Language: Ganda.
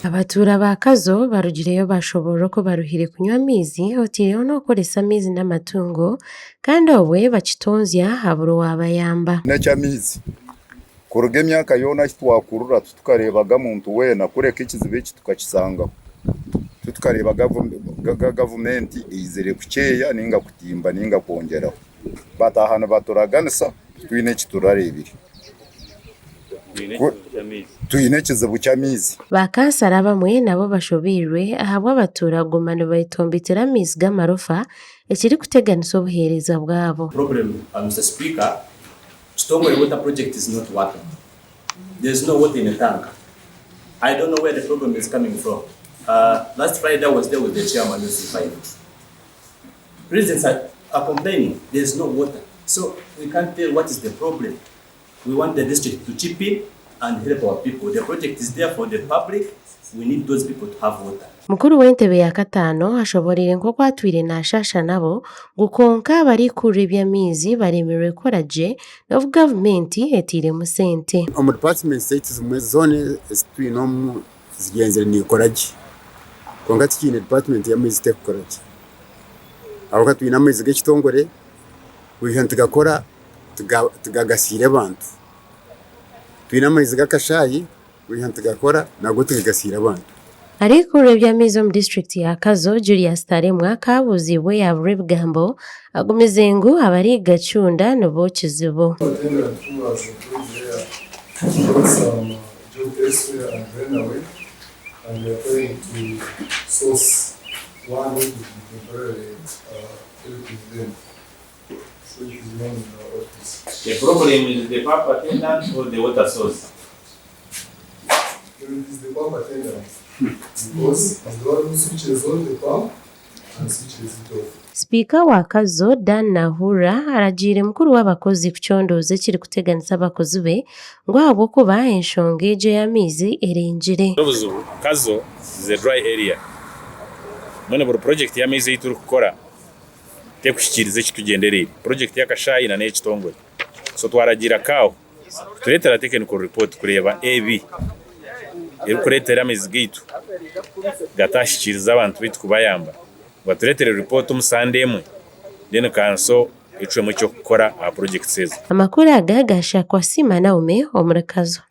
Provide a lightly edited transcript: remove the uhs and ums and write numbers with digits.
Abatura ba Kazo barugireyo bashobora ko baruhire kunywa amizi hotireho n'okukoresa amizi n'amatungo kandi obwe bakitonzya haburo wabayamba n'ekyamizi kuruga emyaka yona kitwakurura tukarebaga muntu wena kureka ekizibu eki tukakisangaho tukareba gavumenti izire kuceya ninga kutimba ninga kwongeraho batahana baturaganisa twine ekiturarebire tuyine ekizibu ky'amizi bakansara bamwe nabo bashobirwe ahabwa abatura gumano bayitombitira amizi g'amarofa ekiri kuteganisa obuhereza bwabo. Problem, Mr. Speaker, Kitongole water project is not working. There's no water in the tank. I don't know where the problem is coming from. Last Friday I was there with the chairman of C5. Residents are complaining there's no water. So we can't tell what is the problem. We want the district to chip in and help our people. The project is there for the public. We need those people to have water. Mukuru w'entebe ya katano ashoborire nko kwatwire nashasha nabo gukonka bari kuri by'amizi baremerewe koraje no government etire mu sente. Omu department states zimwe zone twinomu zigenzere ni koraje. Konga tikine department y'amizi tekoraje. Aho katwina amizi g'Ekitongole wihantu gakora tugagasire abantu. Twina amizi g'Akashayi wihantu gakora nago tugagasire abantu. Ariko by'amizi mu district ya Kazo Julius Taremwa kabuzibwe ya Burigambo agumizengu abari gacunda no bokizibo. The problem is the pump attendant or the water source? It is the pump attendant. Because as the one who switches on the pump and switches it off. Speaker wa Kazo Dan Nahura aragire mukuru w'abakozi kucyondoze kiri kuteganisa abakozi be ngo abo kuba enshongeje y'amizi erengire. Kazo is a dry area. None buri project y'amizi turi gukora tekushikirize kitugenderere. Project y'Akashayi na n'Ekitongole. So twaragira kawo turetera technical report kureba AB kuretera amizi gitu gatashikiriza abantu bitu kubayamba baturetere report umusandemwe then kanso icwe mu cyo gukora a project seza Amakuru agagasha kwa Sima Naume omurakazo.